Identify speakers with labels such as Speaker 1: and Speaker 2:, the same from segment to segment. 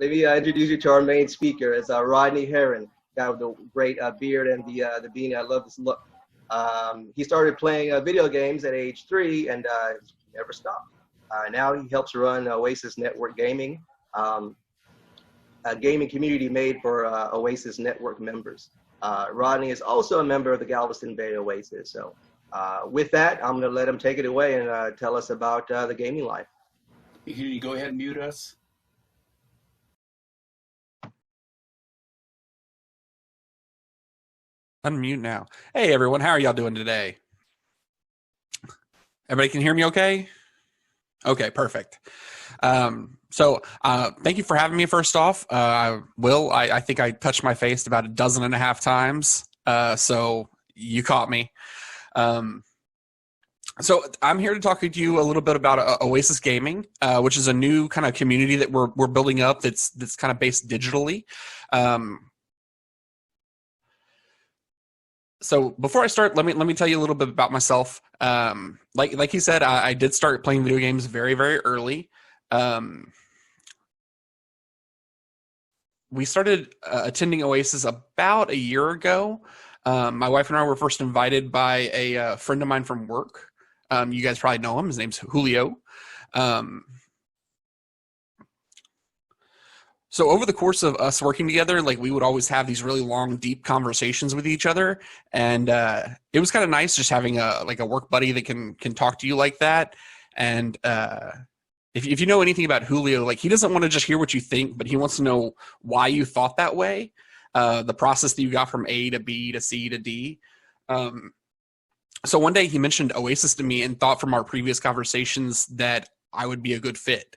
Speaker 1: let me introduce you to our main speaker. It's Rodney Herrin, guy with the great beard and the beanie. I love this look. He started playing video games at age 3 and never stopped. Now he helps run Oasis Network Gaming, a gaming community made for Oasis Network members. Rodney is also a member of the Galveston Bay Oasis. So with that, I'm going to let him take it away and tell us about the gaming life.
Speaker 2: Can you go ahead and mute us?
Speaker 3: Unmute now. Hey everyone, how are y'all doing today? Everybody can hear me okay? Okay, perfect. So thank you for having me first off. Will, I think I touched my face about 12.5 times, so you caught me. So I'm here to talk to you a little bit about Oasis Gaming, which is a new kind of community that we're building up that's kind of based digitally. So before I start, let me tell you a little bit about myself. Like he said, I did start playing video games very, very early. We started attending Oasis about a year ago. My wife and I were first invited by a friend of mine from work. You guys probably know him. His name's Julio. So over the course of us working together, like we would always have these really long, deep conversations with each other, and it was kind of nice just having a work buddy that can talk to you like that. And if you know anything about Julio, like he doesn't want to just hear what you think, but he wants to know why you thought that way, the process that you got from A to B to C to D. So one day he mentioned Oasis to me and thought from our previous conversations that I would be a good fit.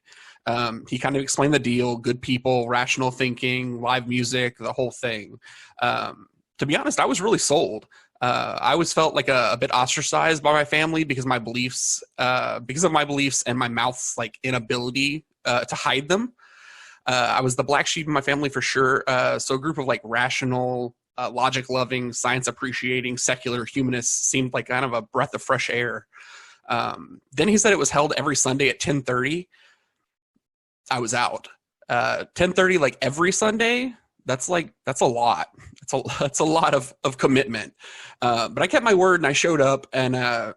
Speaker 3: He kind of explained the deal, good people, rational thinking, live music, the whole thing. To be honest, I was really sold. I always felt like a bit ostracized by my family because of my beliefs and my mouth's like inability to hide them. I was the black sheep in my family for sure. So a group of like rational, logic-loving, science-appreciating, secular humanists seemed like kind of a breath of fresh air. Then he said it was held every Sunday at 10:30. I was out. 10:30 like every Sunday. That's a lot. That's a lot of commitment. But I kept my word and I showed up, and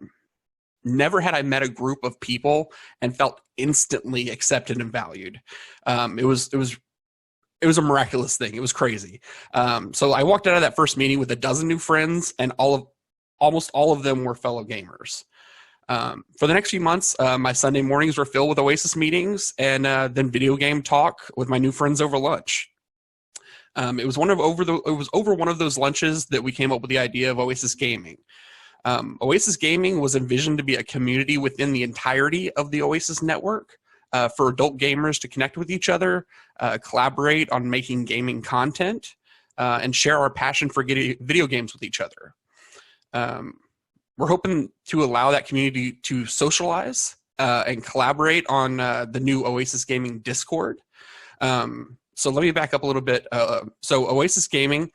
Speaker 3: never had I met a group of people and felt instantly accepted and valued. It was a miraculous thing. It was crazy. So I walked out of that first meeting with 12 new friends, and almost all of them were fellow gamers. For the next few months, my Sunday mornings were filled with Oasis meetings and then video game talk with my new friends over lunch. It was over one of those lunches that we came up with the idea of Oasis Gaming. Oasis Gaming was envisioned to be a community within the entirety of the Oasis network for adult gamers to connect with each other, collaborate on making gaming content, and share our passion for video games with each other. We're hoping to allow that community to socialize and collaborate on the new Oasis Gaming Discord. So let me back up a little bit. So Oasis Gaming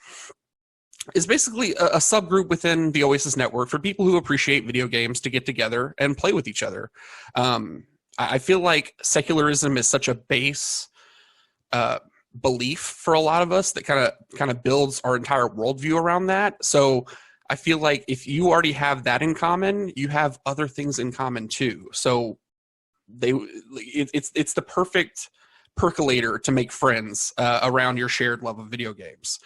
Speaker 3: is basically a subgroup within the Oasis network for people who appreciate video games to get together and play with each other. I feel like secularism is such a base belief for a lot of us that kind of builds our entire worldview around that. So I feel like if you already have that in common, you have other things in common too. So it's the perfect percolator to make friends around your shared love of video games.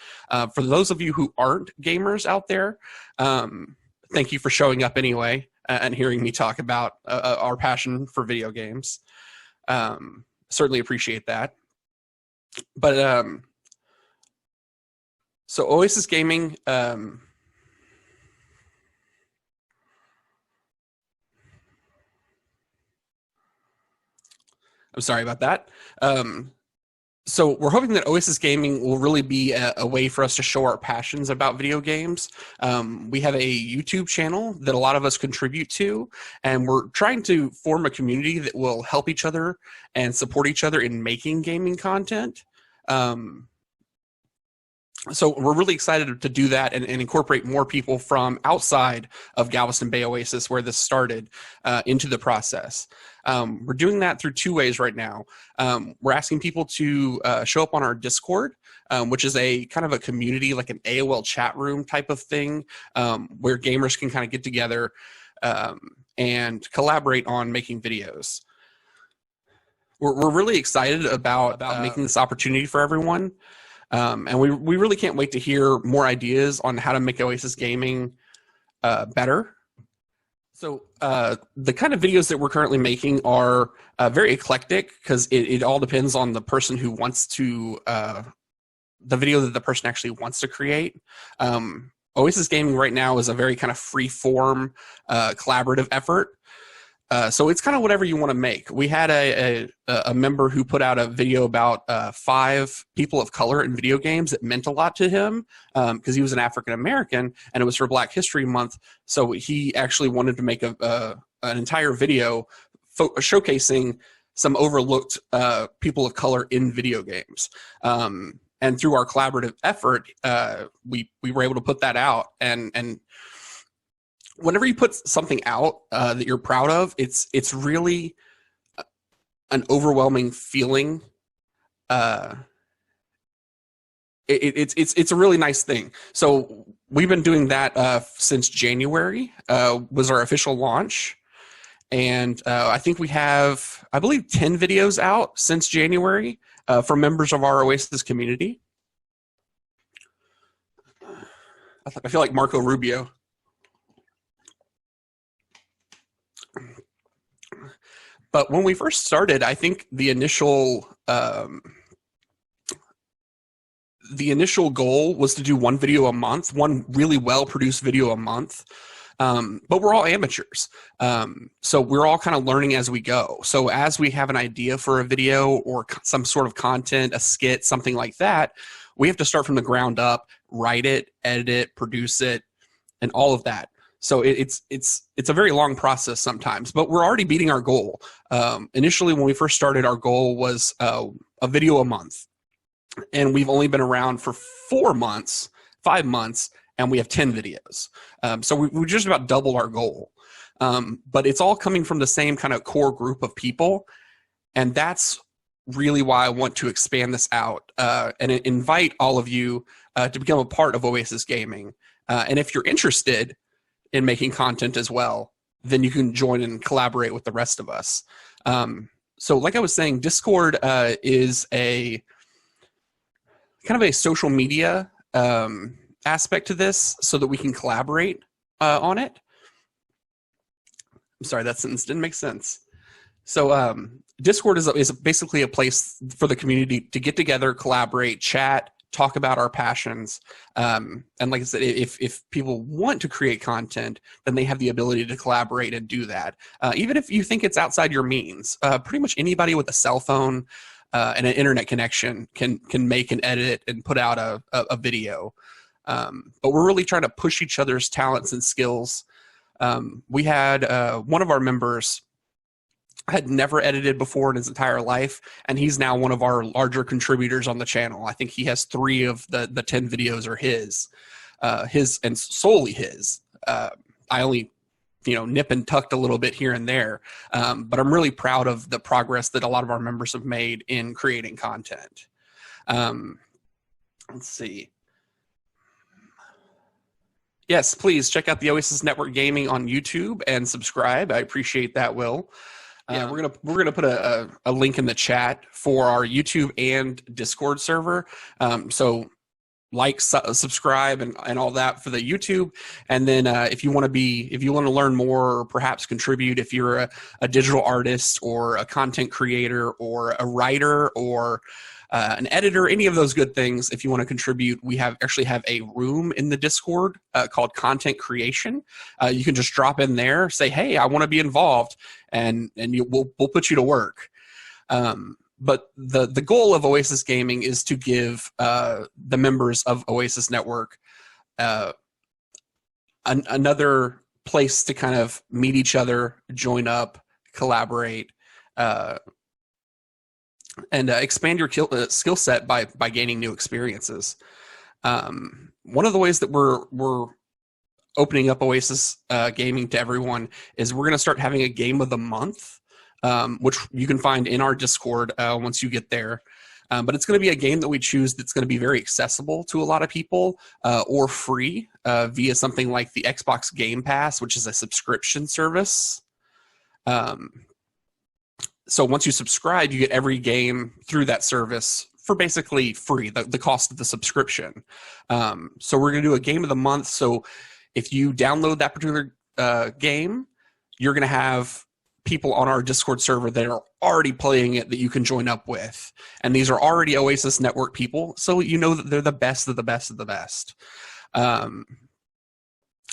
Speaker 3: For those of you who aren't gamers out there, thank you for showing up anyway and hearing me talk about our passion for video games. Certainly appreciate that. But so Oasis Gaming, I'm sorry about that. So we're hoping that Oasis Gaming will really be a way for us to show our passions about video games. We have a YouTube channel that a lot of us contribute to, and we're trying to form a community that will help each other and support each other in making gaming content. So we're really excited to do that and incorporate more people from outside of Galveston Bay Oasis, where this started, into the process. We're doing that through 2 ways right now. We're asking people to show up on our Discord, which is a kind of a community, like an AOL chat room type of thing, where gamers can kind of get together and collaborate on making videos. We're really excited about making this opportunity for everyone. And we really can't wait to hear more ideas on how to make Oasis Gaming better. So the kind of videos that we're currently making are very eclectic, because it all depends on the person who wants to, the video that the person actually wants to create. Oasis Gaming right now is a very kind of free-form collaborative effort. So it's kind of whatever you want to make. We had a member who put out a video about 5 people of color in video games that meant a lot to him, because he was an African American, and it was for Black History Month. So he actually wanted to make an entire video showcasing some overlooked people of color in video games. And through our collaborative effort, we were able to put that out. And whenever you put something out that you're proud of, it's really an overwhelming feeling. It's a really nice thing. So we've been doing that since January was our official launch. And I think we have, I believe, 10 videos out since January from members of our Oasis community. I feel like Marco Rubio. But when we first started, I think the initial goal was to do 1 video a month, 1 really well-produced video a month. But we're all amateurs. So we're all kind of learning as we go. So as we have an idea for a video or some sort of content, a skit, something like that, we have to start from the ground up, write it, edit it, produce it, and all of that. So it's a very long process sometimes, but we're already beating our goal. Initially, when we first started, our goal was a video a month, and we've only been around for 5 months, and we have 10 videos. So we just about doubled our goal. But it's all coming from the same kind of core group of people, and that's really why I want to expand this out and invite all of you to become a part of Oasis Gaming. And if you're interested in making content as well, then you can join and collaborate with the rest of us. So like I was saying, Discord is a kind of a social media aspect to this so that we can collaborate on it. I'm sorry, that sentence didn't make sense. So Discord is basically a place for the community to get together, collaborate, chat, talk about our passions. And like I said, if people want to create content, then they have the ability to collaborate and do that. Even if you think it's outside your means, pretty much anybody with a cell phone and an internet connection can make and edit and put out a video. But we're really trying to push each other's talents and skills. We had one of our members had never edited before in his entire life, and he's now one of our larger contributors on the channel. I think he has 3 of the 10 videos are his and solely his. I only nip and tucked a little bit here and there, but I'm really proud of the progress that a lot of our members have made in creating content. Let's see. Yes, please check out the Oasis Network Gaming on YouTube and subscribe. I appreciate that, Will. Yeah, we're gonna put a link in the chat for our YouTube and Discord server. So like, subscribe, and all that for the YouTube. And then if you want to learn more or perhaps contribute, if you're a digital artist or a content creator or a writer or an editor, any of those good things, if you want to contribute, we actually have a room in the Discord called Content Creation. You can just drop in there, say, hey, I want to be involved, and we'll put you to work. But the goal of Oasis Gaming is to give the members of Oasis Network another place to kind of meet each other, join up, collaborate, and expand your skill set by gaining new experiences. One of the ways that we're opening up Oasis Gaming to everyone is we're going to start having a game of the month. which you can find in our Discord once you get there. But it's going to be a game that we choose that's going to be very accessible to a lot of people or free via something like the Xbox Game Pass, which is a subscription service. So once you subscribe, you get every game through that service for basically free, the cost of the subscription. So we're going to do a game of the month. So if you download that particular game, you're going to have people on our Discord server that are already playing it that you can join up with. And these are already Oasis Network people, so you know that they're the best of the best of the best.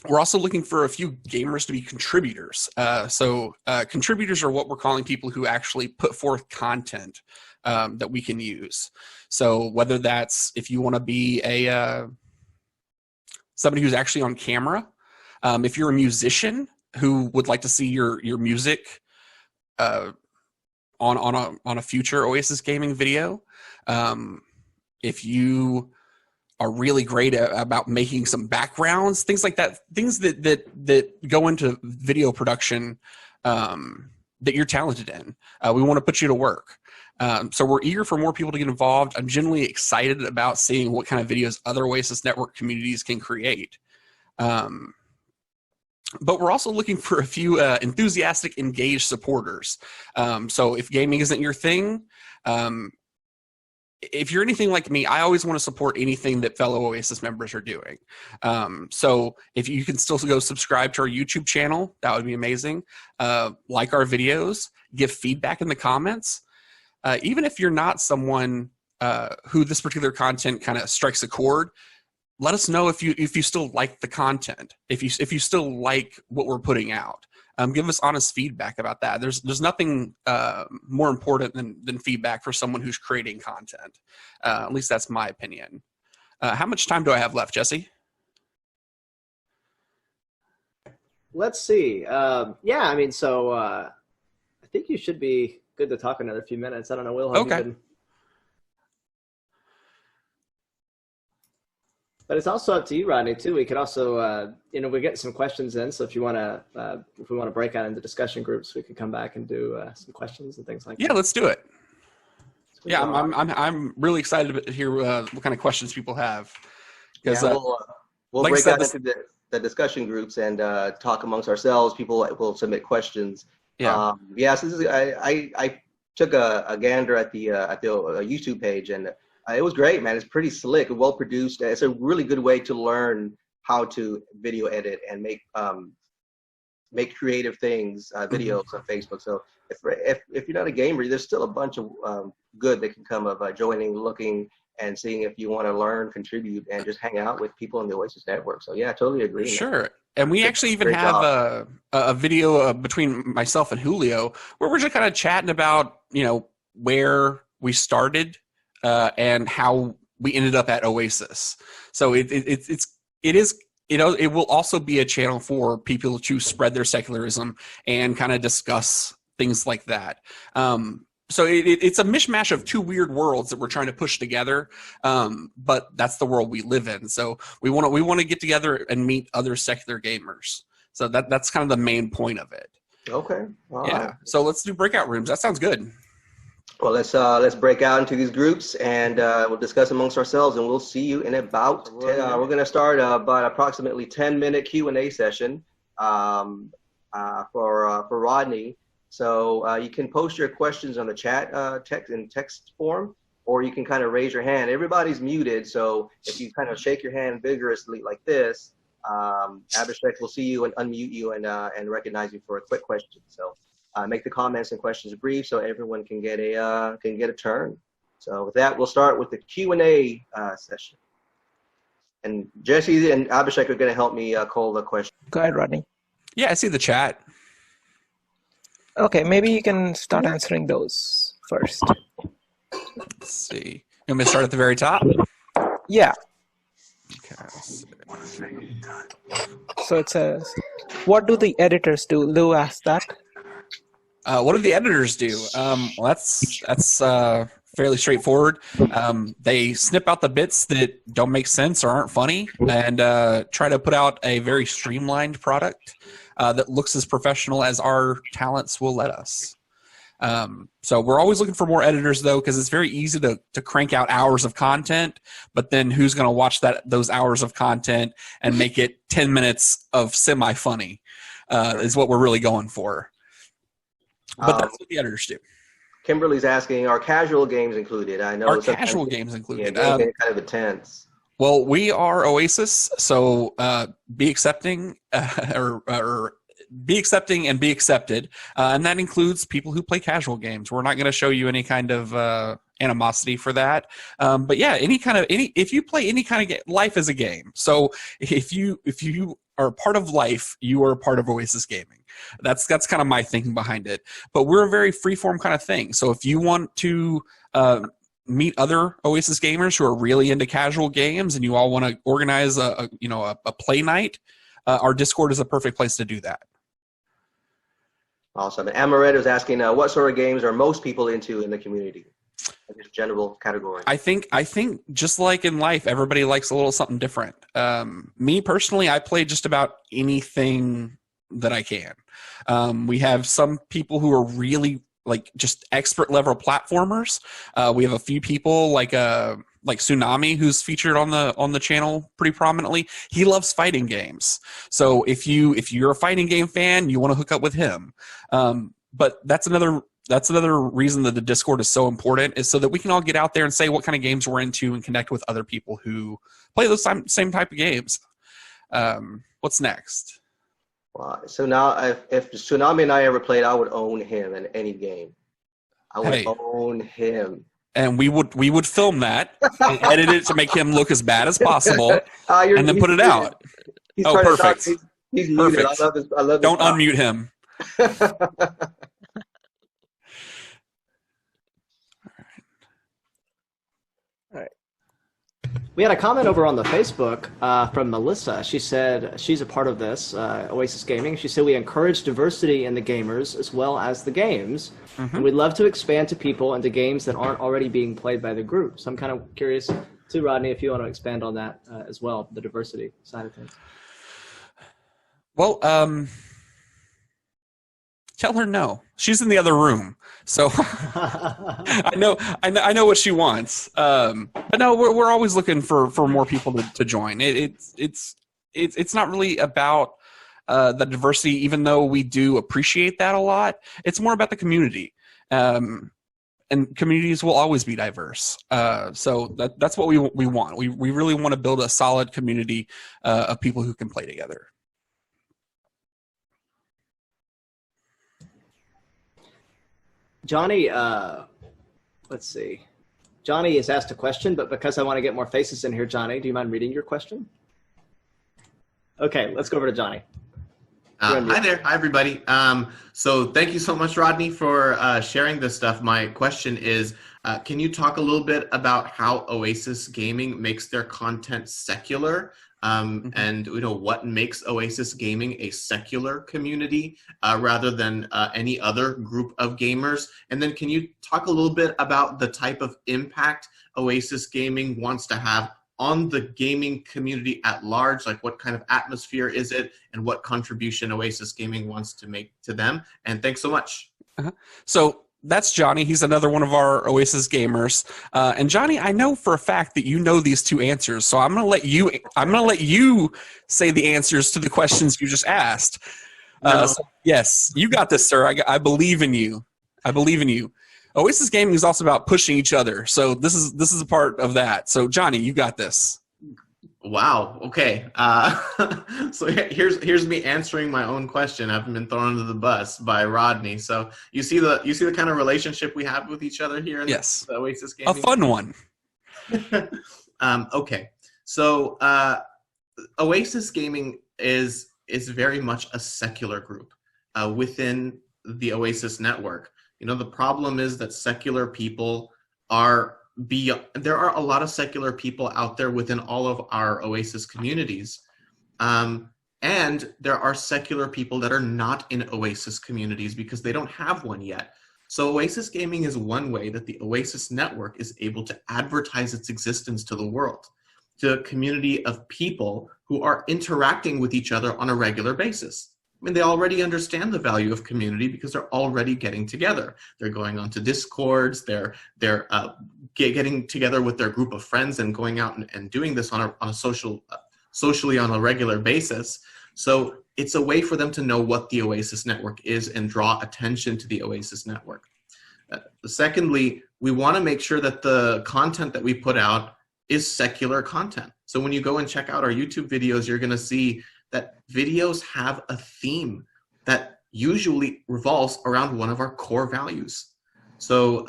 Speaker 3: We're also looking for a few gamers to be contributors. So contributors are what we're calling people who actually put forth content that we can use. So whether that's if you want to be somebody who's actually on camera, if you're a musician who would like to see your music on a future Oasis Gaming video, if you are really great about making some backgrounds, things like that, things that go into video production that you're talented in. We want to put you to work. So we're eager for more people to get involved. I'm genuinely excited about seeing what kind of videos other Oasis Network communities can create. But we're also looking for a few enthusiastic, engaged supporters. So if gaming isn't your thing, if you're anything like me, I always want to support anything that fellow Oasis members are doing. So if you can still go subscribe to our YouTube channel, that would be amazing. Like our videos, give feedback in the comments. Even if you're not someone who this particular content kind of strikes a chord, let us know if you still like the content, if you still like what we're putting out. Give us honest feedback about that. There's nothing more important than feedback for someone who's creating content. At least that's my opinion. How much time do I have left, Jesse?
Speaker 4: Let's see. Yeah, I mean, so I think you should be good to talk another few minutes. I don't know, Will. Have
Speaker 3: Okay.
Speaker 4: you been... But it's also up to you, Rodney, too. We could also, we get some questions in. So if you want to, if we want to break out into discussion groups, we could come back and do some questions and things like that.
Speaker 3: Yeah, let's do it. Yeah, I'm really excited to hear what kind of questions people have. Because
Speaker 1: we'll
Speaker 3: like
Speaker 1: break out into the discussion groups and talk amongst ourselves. People will submit questions.
Speaker 3: Yeah.
Speaker 1: So this is, I took a gander at the YouTube page, and it was great, man. It's pretty slick, well produced. It's a really good way to learn how to video edit and make creative things, videos on Facebook. So if you're not a gamer, there's still a bunch of good that can come of joining, looking, and seeing if you want to learn, contribute, and just hang out with people in the Oasis Network. So yeah, I totally agree.
Speaker 3: Sure. And we actually even have a video between myself and Julio where we're just kind of chatting about, where we started and how we ended up at Oasis. So it will also be a channel for people to spread their secularism and kind of discuss things like that. So it's a mishmash of two weird worlds that we're trying to push together, but that's the world we live in. So we want to get together and meet other secular gamers. So that's kind of the main point of it.
Speaker 1: Okay. All right.
Speaker 3: So let's do breakout rooms. That sounds good.
Speaker 1: Well, let's break out into these groups and we'll discuss amongst ourselves, and we'll see you in about 10. We're going to start about approximately 10-minute Q&A session for Rodney. So you can post your questions on the chat text form, or you can kind of raise your hand. Everybody's muted, so if you kind of shake your hand vigorously like this, Abhishek will see you and unmute you and recognize you for a quick question. So make the comments and questions brief so everyone can get a turn. So with that, we'll start with the Q&A session. And Jesse and Abhishek are going to help me call the question.
Speaker 5: Go ahead, Rodney.
Speaker 3: Yeah, I see the chat.
Speaker 5: Okay, maybe you can start answering those first.
Speaker 3: Let's see. You want me to start at the very top?
Speaker 5: Yeah.
Speaker 3: Okay.
Speaker 5: So it says, what do the editors do? Lou asked that.
Speaker 3: What do the editors do? Well, that's fairly straightforward. They snip out the bits that don't make sense or aren't funny and try to put out a very streamlined product that looks as professional as our talents will let us. So we're always looking for more editors, though, because it's very easy to crank out hours of content, but then who's going to watch those hours of content and make it 10 minutes of semi-funny is what we're really going for. But that's what the editors do.
Speaker 1: Kimberly's asking, are casual games included? I know
Speaker 3: Are casual games included?
Speaker 1: Yeah, games kind of intense.
Speaker 3: Well, we are Oasis, so be accepting or be accepting and be accepted, and that includes people who play casual games. We're not going to show you any kind of animosity for that, but yeah, if you play any kind of game, life is a game. So if you are part of life, you are a part of Oasis Gaming. That's kind of my thinking behind it. But we're a very freeform kind of thing. So if you want to meet other Oasis gamers who are really into casual games and you all want to organize a play night, our Discord is a perfect place to do that.
Speaker 1: Awesome. And Amaret is asking, what sort of games are most people into in the community? Just general category. I think just like in life, everybody likes a little something different. Me personally, I play just about anything that I can. We have some people who are really like just expert level platformers. We have a few people like Tsunami, who's featured on the channel pretty prominently. He loves fighting games. So if you're a fighting game fan, you want to hook up with him. But that's another reason that the Discord is so important, is so that we can all get out there and say what kind of games we're into and connect with other people who play those same type of games. What's next? So now, if Tsunami and I ever played, I would own him in any game. I would own him.
Speaker 3: And we would film that and edit it to make him look as bad as possible, and then put it out. Oh, perfect.
Speaker 1: He's muted. I love this.
Speaker 3: Don't unmute him.
Speaker 4: We had a comment over on the Facebook from Melissa. She said she's a part of this, Oasis Gaming. She said, we encourage diversity in the gamers as well as the games. Mm-hmm. And we'd love to expand to people into games that aren't already being played by the group. So I'm kind of curious, too, Rodney, if you want to expand on that as well, the diversity side of things.
Speaker 3: Well, tell her no. She's in the other room. So I know what she wants. But no, we're always looking for more people to join. It's not really about the diversity, even though we do appreciate that a lot. It's more about the community. And communities will always be diverse. So that's what we want. We really want to build a solid community of people who can play together.
Speaker 4: Johnny, let's see. Johnny has asked a question, but because I want to get more faces in here, Johnny, do you mind reading your question? Okay, let's go over to Johnny.
Speaker 6: Hi there. Hi, everybody. So thank you so much, Rodney, for sharing this stuff. My question is, can you talk a little bit about how Oasis Gaming makes their content secular? And what makes Oasis Gaming a secular community rather than any other group of gamers? And then can you talk a little bit about the type of impact Oasis Gaming wants to have on the gaming community at large? Like, what kind of atmosphere is it, and what contribution Oasis Gaming wants to make to them? And thanks so much.
Speaker 3: So that's Johnny. He's another one of our Oasis gamers. And Johnny, I know for a fact that you know these two answers. So I'm going to let you say the answers to the questions you just asked. So yes, you got this, sir. I believe in you. I believe in you. Oasis Gaming is also about pushing each other. So this is a part of that. So Johnny, you got this.
Speaker 6: Wow. Okay. So here's me answering my own question. I've been thrown under the bus by Rodney. So you see the kind of relationship we have with each other here in the Oasis Gaming?
Speaker 3: A fun one.
Speaker 6: Okay. So Oasis Gaming is very much a secular group within the Oasis Network. The problem is that secular people there are a lot of secular people out there within all of our Oasis communities. And there are secular people that are not in Oasis communities because they don't have one yet. So Oasis Gaming is one way that the Oasis Network is able to advertise its existence to the world, to a community of people who are interacting with each other on a regular basis. I mean, they already understand the value of community because they're already getting together. They're going onto Discords. They're getting together with their group of friends and going out and doing this on a socially on a regular basis. So it's a way for them to know what the Oasis Network is and draw attention to the Oasis Network. Secondly, we want to make sure that the content that we put out is secular content. So when you go and check out our YouTube videos, you're going to see that videos have a theme that usually revolves around one of our core values. So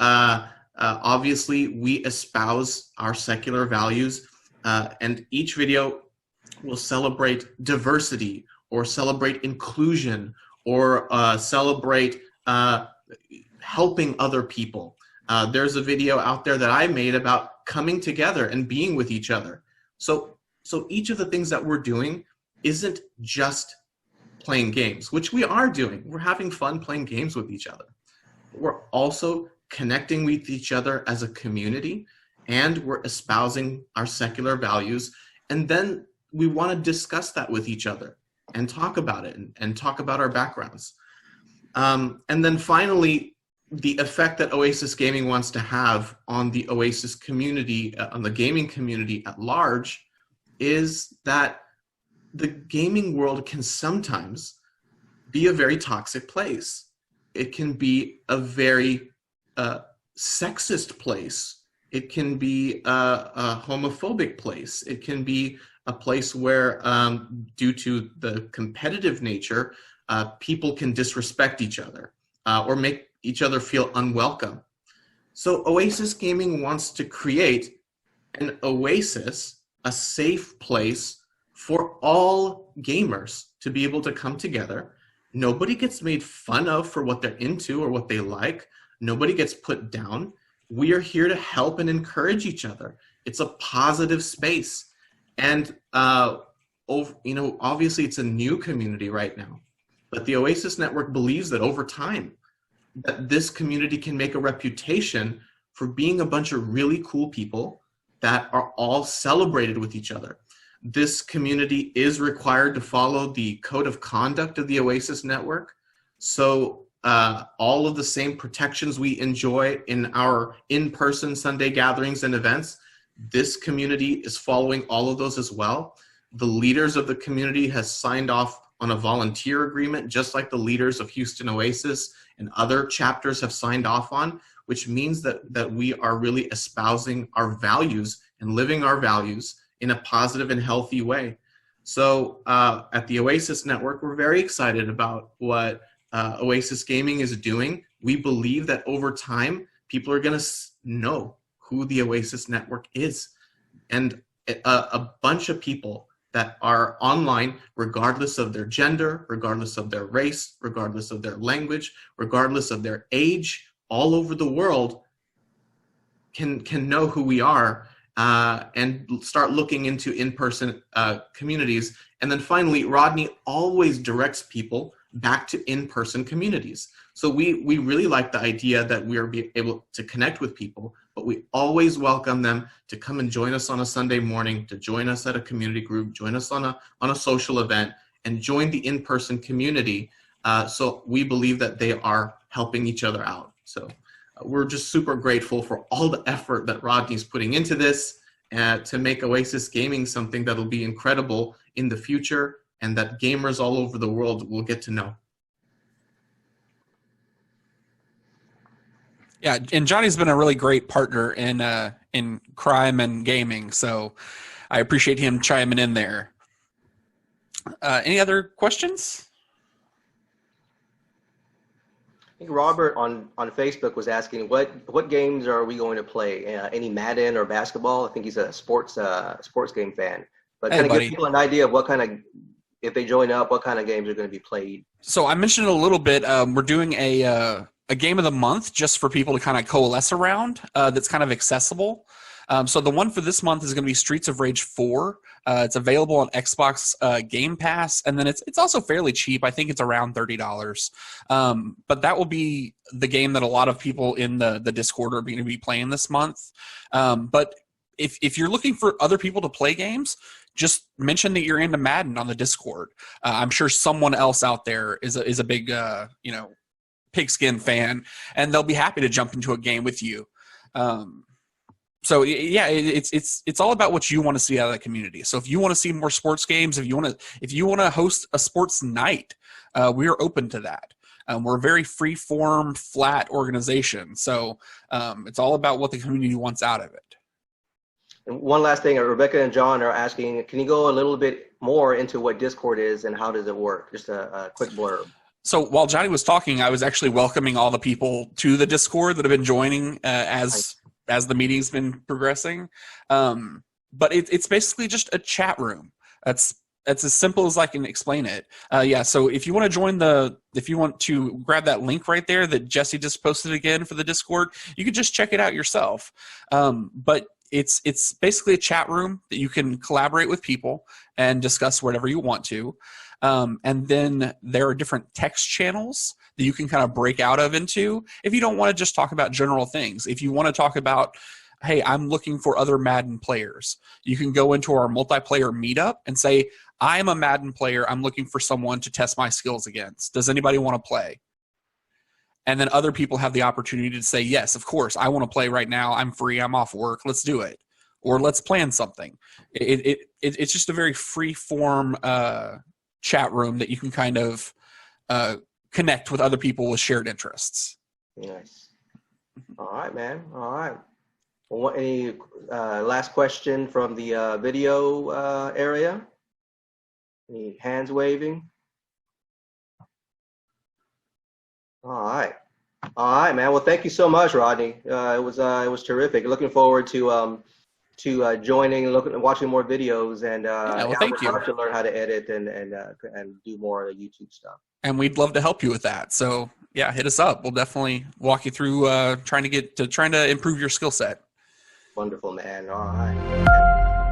Speaker 6: obviously we espouse our secular values, and each video will celebrate diversity or celebrate inclusion or celebrate helping other people. There's a video out there that I made about coming together and being with each other. So each of the things that we're doing isn't just playing games, which we are doing. We're having fun playing games with each other. We're also connecting with each other as a community, and we're espousing our secular values. And then we want to discuss that with each other and talk about it and talk about our backgrounds. And then finally, the effect that Oasis Gaming wants to have on the Oasis community, on the gaming community at large, is that the gaming world can sometimes be a very toxic place. It can be a very sexist place. It can be a homophobic place. It can be a place where, due to the competitive nature, people can disrespect each other or make each other feel unwelcome. So Oasis Gaming wants to create an oasis, a safe place for all gamers to be able to come together. Nobody gets made fun of for what they're into or what they like. Nobody gets put down. We are here to help and encourage each other. It's a positive space. And, obviously it's a new community right now, but the Oasis Network believes that over time, that this community can make a reputation for being a bunch of really cool people that are all celebrated with each other. This community is required to follow the code of conduct of the Oasis Network. So all of the same protections we enjoy in our in-person Sunday gatherings and events, this community is following all of those as well. The leaders of the community has signed off on a volunteer agreement, just like the leaders of Houston Oasis and other chapters have signed off on, which means that we are really espousing our values and living our values in a positive and healthy way. So at the Oasis Network, we're very excited about what Oasis Gaming is doing. We believe that over time, people are going to know who the Oasis Network is. And a bunch of people that are online, regardless of their gender, regardless of their race, regardless of their language, regardless of their age, all over the world can know who we are and start looking into in-person communities. And then finally, Rodney always directs people back to in-person communities. So we really like the idea that we are able to connect with people, but we always welcome them to come and join us on a Sunday morning, to join us at a community group, join us on a social event, and join the in-person community. So we believe that they are helping each other out. So we're just super grateful for all the effort that Rodney's putting into this to make Oasis Gaming something that'll be incredible in the future and that gamers all over the world will get to know.
Speaker 3: Yeah, and Johnny's been a really great partner in crime and gaming, so I appreciate him chiming in there. Any other questions?
Speaker 1: I think Robert on Facebook was asking what games are we going to play? Any Madden or basketball? I think he's a sports game fan. But
Speaker 3: hey,
Speaker 1: kind of
Speaker 3: buddy.
Speaker 1: give people an idea of what kind of, if they join up, what kind of games are going to be played.
Speaker 3: So I mentioned a little bit. We're doing a game of the month just for people to kind of coalesce around. That's kind of accessible. So the one for this month is going to be Streets of Rage 4. It's available on Xbox Game Pass, and then it's also fairly cheap. I think it's around $30. But that will be the game that a lot of people in the Discord are going to be playing this month. But if you're looking for other people to play games, just mention that you're into Madden on the Discord. I'm sure someone else out there is a big pigskin fan, and they'll be happy to jump into a game with you. So yeah, it's all about what you want to see out of the community. So if you want to see more sports games, if you want to host a sports night, we are open to that. We're a very free-form, flat organization. So it's all about what the community wants out of it.
Speaker 1: And one last thing, Rebecca and John are asking, can you go a little bit more into what Discord is and how does it work? Just a quick blurb.
Speaker 3: So while Johnny was talking, I was actually welcoming all the people to the Discord that have been joining as the meeting's been progressing. But it's basically just a chat room. That's as simple as I can explain it. So if you want to join if you want to grab that link right there that Jesse just posted again for the Discord, you can just check it out yourself. But it's basically a chat room that you can collaborate with people and discuss whatever you want to. And then there are different text channels that you can kind of break out of into if you don't want to just talk about general things. If you want to talk about, hey, I'm looking for other Madden players, you can go into our multiplayer meetup and say, I'm a Madden player. I'm looking for someone to test my skills against. Does anybody want to play? And then other people have the opportunity to say, yes, of course, I want to play right now. I'm free. I'm off work. Let's do it. Or let's plan something. It's just a very free form chat room that you can kind of connect with other people with shared interests.
Speaker 1: Nice. All right, man. All right. Well, any last question from the video area? Any hands waving? All right, man. Well, thank you so much, Rodney. It was terrific. Looking forward to joining and watching more videos, and
Speaker 3: thank you.
Speaker 1: To learn how to edit and do more of the YouTube stuff.
Speaker 3: And we'd love to help you with that. So yeah, hit us up. We'll definitely walk you through trying to improve your skill set.
Speaker 1: Wonderful, man. All right.